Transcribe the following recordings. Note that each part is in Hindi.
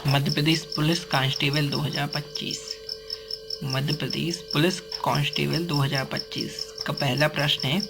Madhya Pradesh police constable 2025। Madhya Pradesh police constable 2025 का पहला प्रश्न है,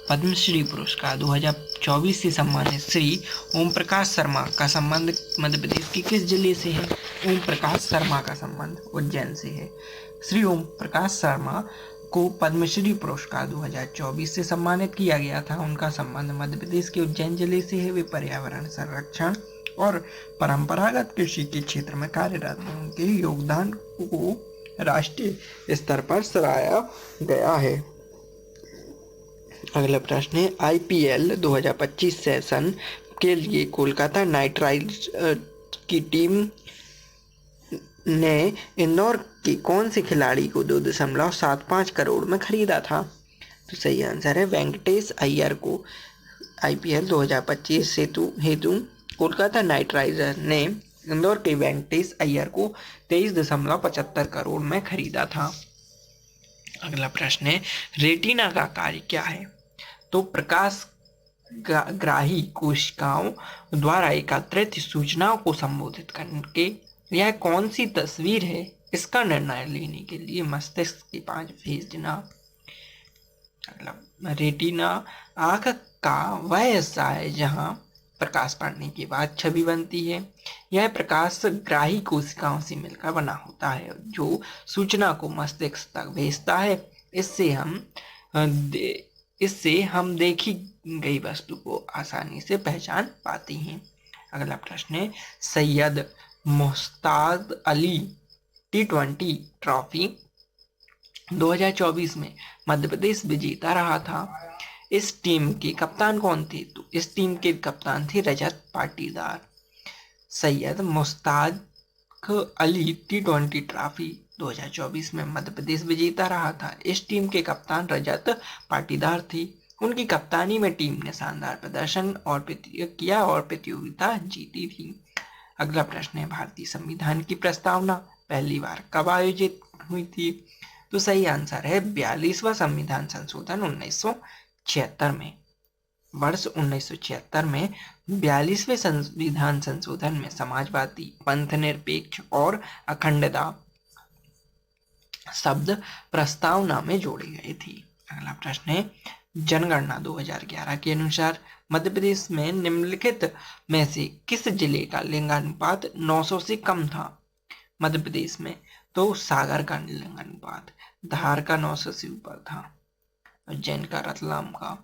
पद्मश्री पुरस्कार 2024 से सम्मानित श्री ओम प्रकाश शर्मा का संबंध मध्य प्रदेश के किस जिले से है? ओम प्रकाश शर्मा का संबंध उज्जैन से है। श्री ओम प्रकाश शर्मा को पद्मश्री पुरस्कार 2024 से सम्मानित किया गया था। उनका संबंध मध्य प्रदेश के उज्जैन जिले से है। वे पर्यावरण संरक्षण और परंपरागत कृषि के क्षेत्र में कार्यरत हैं। उनके योगदान को राष्ट्रीय स्तर पर सराहा गया है। अगला प्रश्न है, आईपीएल 2025 सेशन के लिए कोलकाता नाइट राइडर्स की टीम ने इंदौर के कौन से खिलाड़ी को 2.75 करोड़ में खरीदा था? तो सही आंसर है वेंकटेश अय्यर को। आईपीएल 2025 हेतु कोलकाता नाइट राइडर्स ने इंदौर के वेंकटेश अय्यर को 23.75 करोड़ में खरीदा था। अगला प्रश्न है, रेटिना का कार्य क्या है? तो प्रकाश ग्राही कोशिकाओं द्वारा एकत्रित सूचनाओं को संबोधित करके यह कौन सी तस्वीर है, इसका निर्णय लेने के लिए मस्तिष्क के 5 भेजना। अगला, रेटिना आंख का वह हिस्सा है जहां प्रकाश पड़ने के बाद छवि बनती है। यह प्रकाश ग्राही कोशिकाओं से मिलकर बना होता है जो सूचना को मस्तिष्क तक भेजता है। इससे हम देखी गई वस्तु को आसानी से पहचान पाती हैं। अगला प्रश्न है, सैयद मुश्ताक अली T20 ट्रॉफी 2024 में मध्य प्रदेश विजेता रहा था। इस टीम के कप्तान कौन थे? तो इस टीम के कप्तान थे रजत पाटीदार। सैयद मुश्ताक अली T20 ट्रॉफी 2024 में मध्य प्रदेश विजेता रहा था। इस टीम के कप्तान रजत पाटीदार थे। उनकी कप्तानी में टीम ने शानदार प्रदर्शन किया और प्रतियोगिता जीती थी। अगला प्रश्न है, भारतीय संविधान की प्रस्तावना पहली बार कब आयोजित हुई थी? तो सही आंसर है 42वां संविधान संशोधन 1976 में। वर्ष 1976 में 42वें संविधान संशोधन में समाजवादी, पंथनिरपेक्ष और अखंडता शब्द प्रस्तावना में जोड़े गए थे। अगला प्रश्न है, जनगणना 2011 के अनुसार मध्य प्रदेश में निम्नलिखित में से किस जिले का लिंगानुपात 900 से कम था? मध्य प्रदेश में तो सागर का लिंगानुपात, धार का 900 से ऊपर था, उज्जैन का, रतलाम का।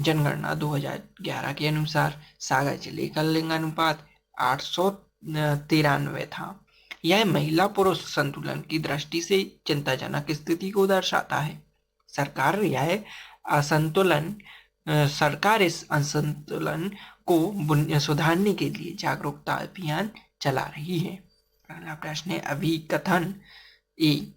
जनगणना 2011 के अनुसार सागर जिले का लिंगानुपात 893 था। यह महिला पुरुष संतुलन की दृष्टि से चिंताजनक स्थिति को दर्शाता है। सरकार इस असंतुलन को सुधारने के लिए जागरूकता अभियान चला रही है। अगला प्रश्न है, अभिकथन ए,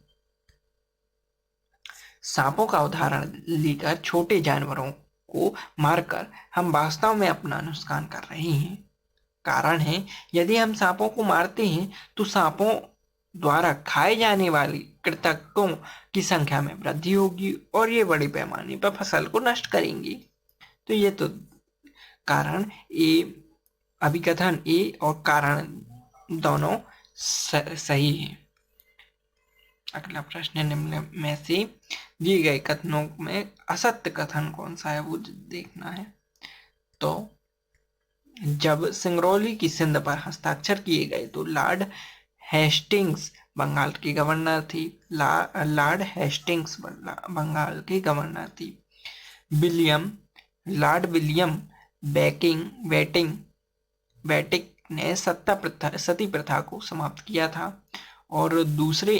सांपों का उदाहरण लेकर छोटे जानवरों को मारकर हम वास्तव में अपना नुकसान कर रहे हैं। कारण है, यदि हम सांपों को मारते हैं तो सांपों द्वारा खाए जाने वाले कृंतकों की संख्या में वृद्धि होगी और ये बड़े पैमाने पर फसल को नष्ट करेंगे। तो ये तो कारण ए, अभिकथन ए और कारण दोनों सही है। अगला प्रश्न, निम्न में से दिए गए कथनों में असत्य कथन कौन सा है वो देखना है। तो जब सिंगरौली की सिंध पर हस्ताक्षर किए गए तो लॉर्ड हेस्टिंग्स बंगाल के गवर्नर थी। लॉर्ड हेस्टिंग्स बंगाल के गवर्नर थी। लॉर्ड विलियम बेटिक ने सती प्रथा को समाप्त किया था और दूसरे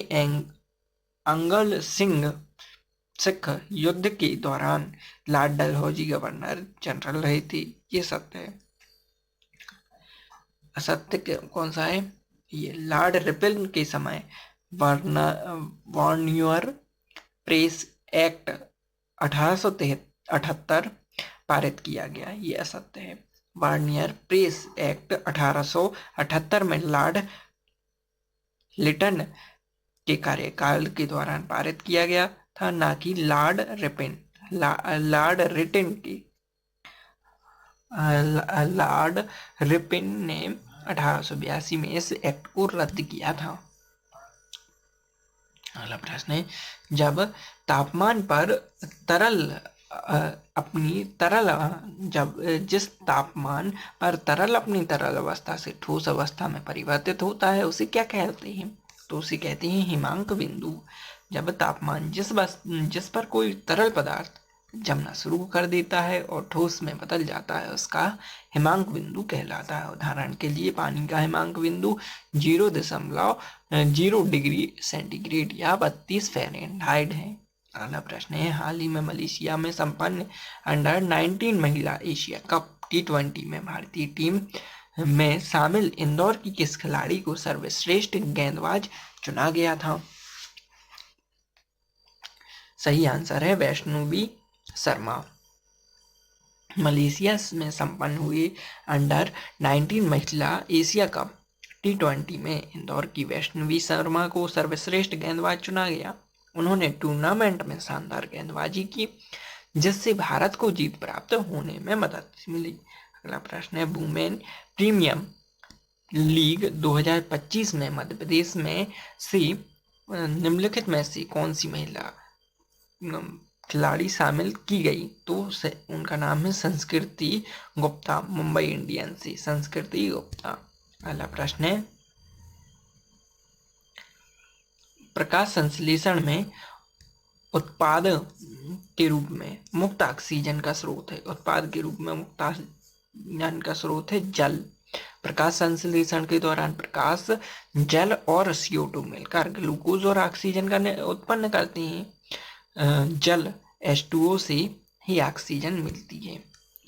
अंगल सिख युद्ध के दौरान लॉर्ड डलहौजी गवर्नर जनरल रहे थे। ये सत्य है। असत्य कौन सा है? ये लॉर्ड रिपन के समय वार्नियर प्रेस एक्ट 1878 पारित किया गया। ये असत्य है। वार्नियर प्रेस एक्ट 1878 में लॉर्ड लिटन के कार्यकाल के दौरान पारित किया गया था, ना कि लॉर्ड रिटन के। लॉर्ड रिपन ने 1882 में इस एक्ट को रद्द किया था। अगला प्रश्न है, जब तापमान पर तरल अपनी तरल जब जिस तापमान पर तरल अपनी तरल अवस्था से ठोस अवस्था में परिवर्तित होता है उसे क्या कहते हैं? तो उसे कहते हैं हिमांक बिंदु। जब तापमान जिस पर कोई तरल पदार्थ जमना शुरू कर देता है और ठोस में बदल जाता है उसका हिमांक बिंदु कहलाता है। उदाहरण के लिए पानी का हिमांक बिंदु 0.0 डिग्री सेंटीग्रेड या 32 फ़ारेनहाइट है। अगला प्रश्न है, हाल ही में मलेशिया में संपन्न अंडर-19 महिला एशिया कप T20 में भारतीय टीम में शामिल इंदौर की किस खिलाड़ी को सर्वश्रेष्ठ गेंदबाज चुना गया था? सही आंसर है वैष्णवी शर्मा। मलेशिया में संपन्न हुए अंडर-19 महिला एशिया कप T20 में इंदौर की वैष्णवी शर्मा को सर्वश्रेष्ठ गेंदबाज चुना गया। उन्होंने टूर्नामेंट में शानदार गेंदबाजी की जिससे भारत को जीत प्राप्त होने में मदद मिली। अगला प्रश्न है, वुमेन प्रीमियम लीग 2025 में मध्य प्रदेश में से निम्नलिखित में से कौन सी महिला खिलाड़ी शामिल की गई? तो उनका नाम है संस्कृति गुप्ता, मुंबई इंडियंस से संस्कृति गुप्ता। अगला प्रश्न है, प्रकाश संश्लेषण में उत्पाद के रूप में मुक्त ऑक्सीजन का स्रोत है। उत्पाद के रूप में मुक्त ऑक्सीजन का स्रोत है जल। प्रकाश संश्लेषण के दौरान प्रकाश, जल और CO2 मिलकर ग्लूकोज और ऑक्सीजन का उत्पन्न करते हैं। जल H2O से ही ऑक्सीजन मिलती है।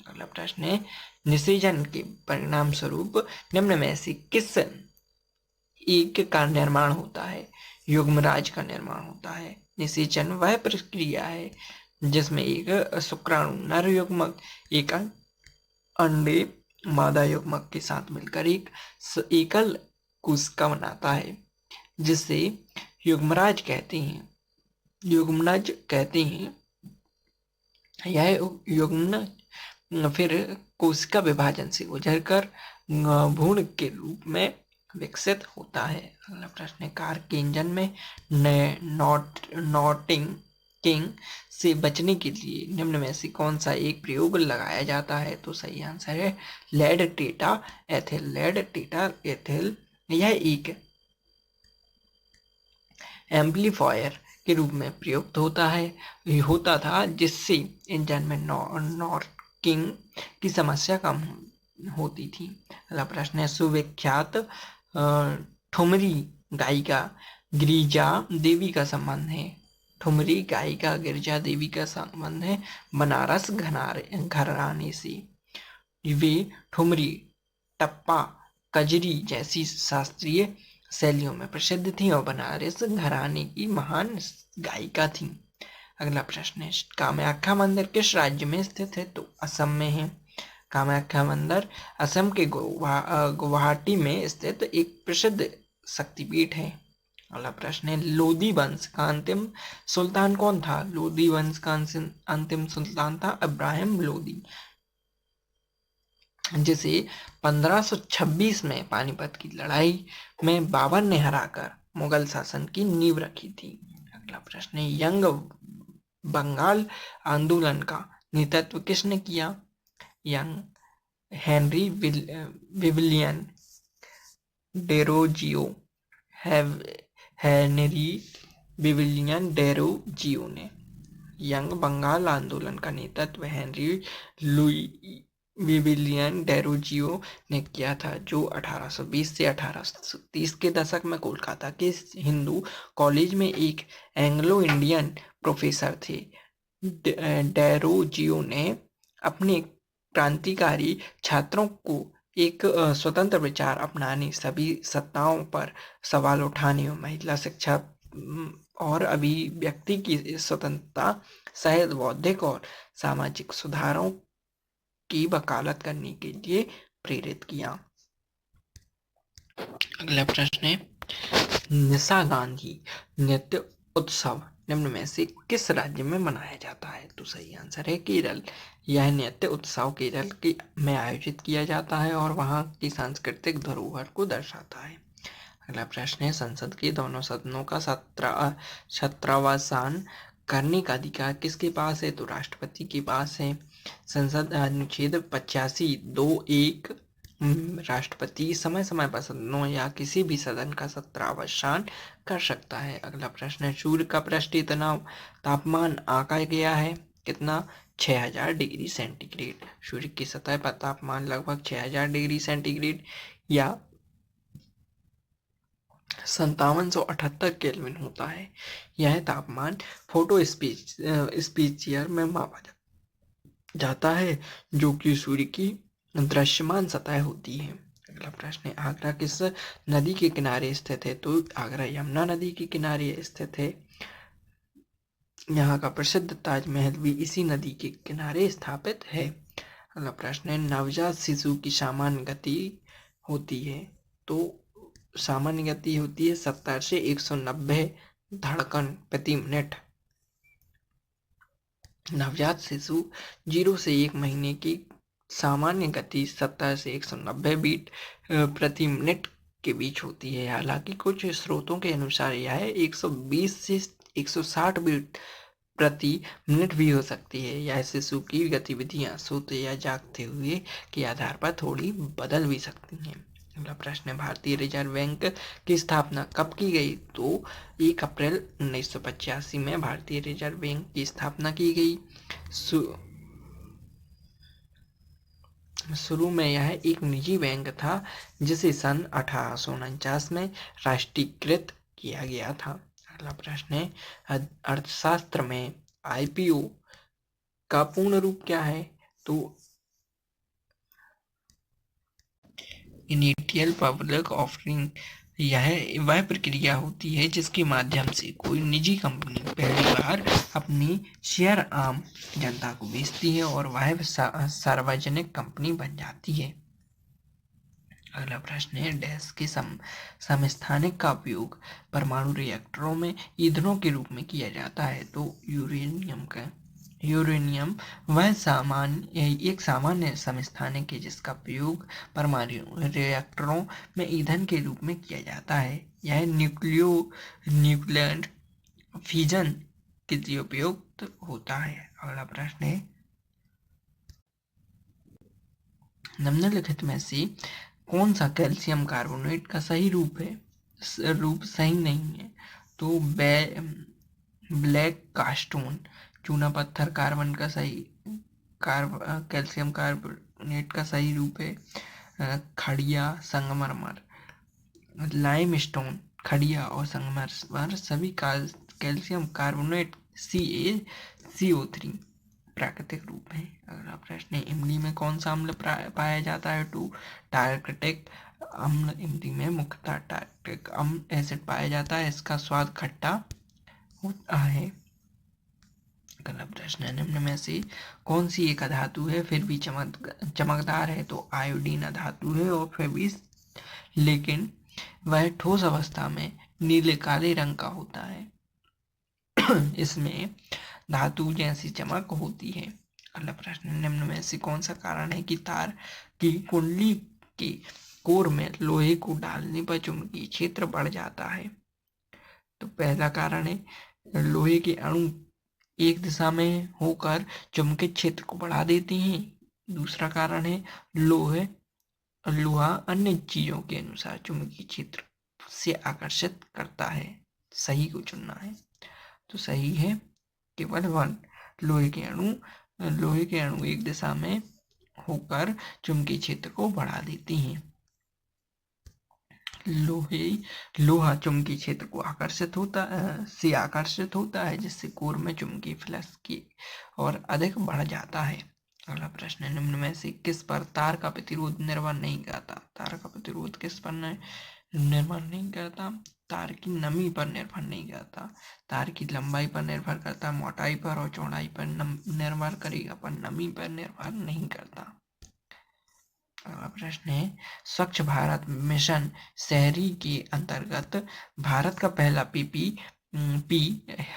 अगला प्रश्न है, निषेचन के परिणाम स्वरूप निम्न में से किस एक का निर्माण होता है? युग्मराज का निर्माण होता है। निषेचन वह प्रक्रिया है जिसमें एक शुक्राणु नर युग्मक एक अंडे मादा युग्मक के साथ मिलकर एक एकल कोशिका बनाता है जिसे युग्मराज कहते हैं, युग्मनज कहते हैं। यह युग्मन फिर कोशिका विभाजन से गुजरकर भ्रूण के रूप में विकसित होता है। अगला प्रश्न है, कार के इंजन में नॉटिंग से बचने के लिए निम्न में से कौन सा एक प्रयोग लगाया जाता है? तो सही आंसर है लेड टेटा एथिल। लेड टेटा एथिल यह एक एम्पलीफायर के रूप में प्रयुक्त होता था जिससे इंजन में नॉटिंग की समस्या कम होती थी। अगला प्रश्न है, सुविख्यात ठुमरी गायिका गिरिजा देवी का संबंध है। ठुमरी गायिका गिरिजा देवी का संबंध है बनारस घराने से। वे ठुमरी, टप्पा, कजरी जैसी शास्त्रीय शैलियों में प्रसिद्ध थी और बनारस घराने की महान गायिका थी। अगला प्रश्न है, कामाख्या मंदिर किस राज्य में स्थित है? तो असम में है। कामाख्या मंदिर असम के गुवाहाटी में स्थित एक प्रसिद्ध शक्तिपीठ है। अगला प्रश्न है, लोदी वंश का अंतिम सुल्तान कौन था? लोदी वंश का अंतिम सुल्तान था इब्राहिम लोदी, जिसे 1526 में पानीपत की लड़ाई में बाबर ने हराकर मुगल शासन की नींव रखी थी। अगला प्रश्न है, यंग बंगाल आंदोलन का नेतृत्व किसने किया? Young Henry Vivian Derozio Henry Vivian Derozio ने यंग बंगाल आंदोलन का नेतृत्व हेनरी लुई विविलियन डेरोजियो ने किया था, जो 1820 से 1830 के दशक में कोलकाता के हिंदू कॉलेज में एक एंग्लो इंडियन प्रोफेसर थे। डेरोजियो ने अपने क्रांतिकारी छात्रों को एक स्वतंत्र विचार अपनाने, सभी सत्ताओं पर सवाल उठाने और महिला शिक्षा और अभिव्यक्ति की स्वतंत्रता सहित बौद्धिक और सामाजिक सुधारों की वकालत करने के लिए प्रेरित किया। अगला प्रश्न है, निशा गांधी नृत्य उत्सव निम्न में से किस राज्य में मनाया जाता है? तो सही आंसर है केरल। यह नृत्य उत्सव केरल की में आयोजित किया जाता है और वहाँ की सांस्कृतिक धरोहर को दर्शाता है। अगला प्रश्न है, संसद के दोनों सदनों का 17वां करने का अधिकार किसके पास है? तो राष्ट्रपति के पास है। संसद अनुच्छेद 85(2)(1) राष्ट्रपति समय समय पर सदनों या किसी भी सदन का 17वां कर सकता है। अगला प्रश्न है, सूर्य का पृष्ठीय तापमान आंका गया है कितना? 6000 डिग्री सेंटीग्रेड। सूर्य की सतह पर तापमान लगभग 6000 डिग्री सेंटीग्रेड या 5778 केल्विन होता है। यह तापमान फोटो स्पीचियर में मापा जाता है जो कि सूर्य की दृश्यमान सतह होती है। अगला प्रश्न है, आगरा किस नदी के किनारे स्थित है? तो आगरा यमुना नदी के किनारे स्थित है। यहाँ का प्रसिद्ध ताजमहल भी इसी नदी के किनारे स्थापित है। अगला प्रश्न है, नवजात शिशु की सामान्य गति होती है? तो सामान्य गति होती है 70 से 190 धड़कन प्रति मिनट। नवजात शिशु 0 से 1 महीने की सामान्य गति 70 से 190 बीट प्रति मिनट के बीच होती है। हालांकि कुछ स्रोतों के अनुसार यह 120 से 160 बीट प्रति मिनट भी हो सकती है। यह शिशु की गतिविधियां सोते या जागते हुए के आधार पर थोड़ी बदल भी सकती हैं। अगला प्रश्न है, भारतीय रिजर्व बैंक की स्थापना कब की गई? तो 1 अप्रैल 1985 में भारतीय रिजर्व बैंक की स्थापना की गई। शुरू में यह एक निजी बैंक था जिसे सन 1849 में राष्ट्रीयकृत किया गया था। अगला प्रश्न है, अर्थशास्त्र में आईपीओ का पूर्ण रूप क्या है? तो इनिशियल पब्लिक ऑफरिंग। यह वह प्रक्रिया होती है जिसके माध्यम से कोई निजी कंपनी पहली बार अपनी शेयर आम जनता को बेचती है और वह सार्वजनिक कंपनी बन जाती है। अगला प्रश्न है, डैश के समस्थानिक का उपयोग परमाणु रिएक्टरों में ईंधनों के रूप में किया जाता है? तो यूरेनियम वह एक सामान्य समस्थानिक है जिसका उपयोग परमाणु रिएक्टरों में ईंधन के रूप में किया जाता है। यह न्यूक्लियर फिजन के लिए उपयुक्त होता है। अगला प्रश्न है, निम्नलिखित में से कौन सा कैल्शियम कार्बोनेट का सही रूप है? रूप सही नहीं है। तो ब्लैक कास्टोन चूना पत्थर कार्बन का सही कैल्शियम कार्बोनेट का सही रूप है खड़िया संगमरमर। लाइम स्टोन, खड़िया और संगमरमर सभी कैल्शियम कार्बोनेट CaCO3 प्राकृतिक रूप है। अगला प्रश्न है, इमली में कौन सा अम्ल पाया जाता है? तो टार्टरिक अम्ल इमली में मुख्यतः टार्टरिक अम्ल एसिड पाया जाता है। इसका स्वाद खट्टा होता है। अगला प्रश्न है, निम्न में से कौन सी एक अधातु है फिर भी चमकदार है? तो आयोडीन अधातु है और फिर भी लेकिन वह ठोस अवस्था में नीले काले रंग का होता है। इसमें धातु जैसी चमक होती है। अगला प्रश्न, निम्न में से कौन सा कारण है कि तार की कुंडली के कोर में लोहे को डालने पर चुंबकीय क्षेत्र बढ़ जाता है? तो पहला कारण है लोहे के अणु एक दिशा में होकर चुंबकीय क्षेत्र को बढ़ा देते हैं। दूसरा कारण है लोहा अन्य चीजों के अनुसार चुंबकीय क्षेत्र से आकर्षित करता है। सही को चुनना है। तो सही है केवल 1। लोहे के अणु एक दिशा में होकर चुंबकीय क्षेत्र को बढ़ा देते हैं। लोहा चुंबकीय क्षेत्र को आकर्षित होता है जिससे कोर में चुंबकीय फ्लक्स की और अधिक बढ़ जाता है। अगला प्रश्न है, निम्न में से किस पर तार का प्रतिरोध निर्भर नहीं करता? तार का प्रतिरोध किस पर निर्भर नहीं करता? तार की नमी पर निर्भर नहीं करता। तार की लंबाई पर निर्भर करता, मोटाई पर और चौड़ाई पर निर्भर करेगा, पर नमी पर निर्भर नहीं करता। अगला प्रश्न है, स्वच्छ भारत मिशन शहरी के अंतर्गत भारत का पहला पी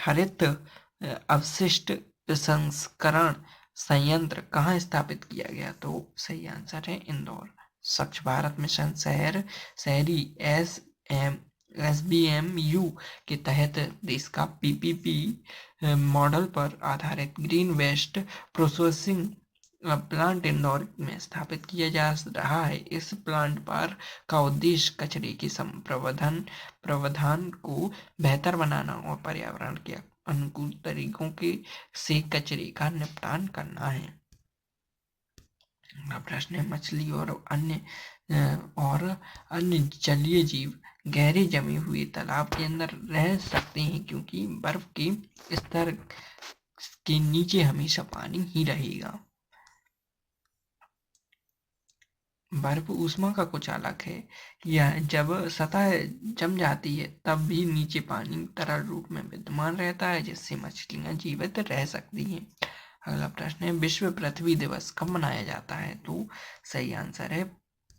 हरित अवशिष्ट प्रसंस्करण संयंत्र कहाँ स्थापित किया गया? तो सही आंसर है इंदौर। स्वच्छ भारत मिशन शहरी SBMU के तहत देश का PPP मॉडल पर आधारित green waste processing plant Indore में स्थापित किया जा रहा है। इस प्लांट पर का उद्देश्य कचरे के प्रबंधन को बेहतर बनाना और पर्यावरण के अनुकूल तरीकों से कचरे का निपटान करना है। अगला प्रश्न है, मछली और अन्य जलीय जीव गहरे जमे हुए तालाब के अंदर रह सकते हैं क्योंकि बर्फ के स्तर के नीचे हमेशा पानी ही रहेगा। बर्फ ऊष्मा का कुछ अलग है। यह जब सतह जम जाती है तब भी नीचे पानी तरल रूप में विद्यमान रहता है जिससे मछलियां जीवित रह सकती हैं। अगला प्रश्न है, विश्व पृथ्वी दिवस कब मनाया जाता है? तो सही आंसर है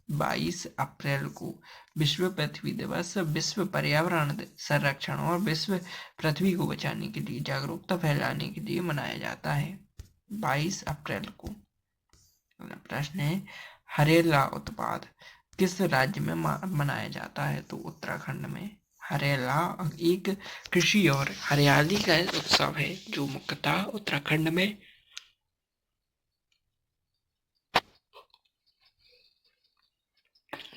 22 अप्रैल को। विश्व पृथ्वी दिवस विश्व पर्यावरण संरक्षण और विश्व पृथ्वी को बचाने के लिए जागरूकता फैलाने के लिए मनाया जाता है 22 अप्रैल को। अगला प्रश्न है, हरेला उत्पाद किस राज्य में मनाया जाता है? तो उत्तराखंड में। हरेला एक कृषि और हरियाली का उत्सव है जो मुख्यतः उत्तराखंड में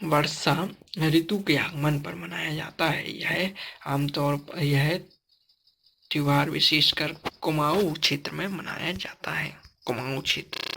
वर्षा ऋतु के आगमन पर मनाया जाता है। यह त्योहार विशेषकर कुमाऊं क्षेत्र में मनाया जाता है। कुमाऊं क्षेत्र।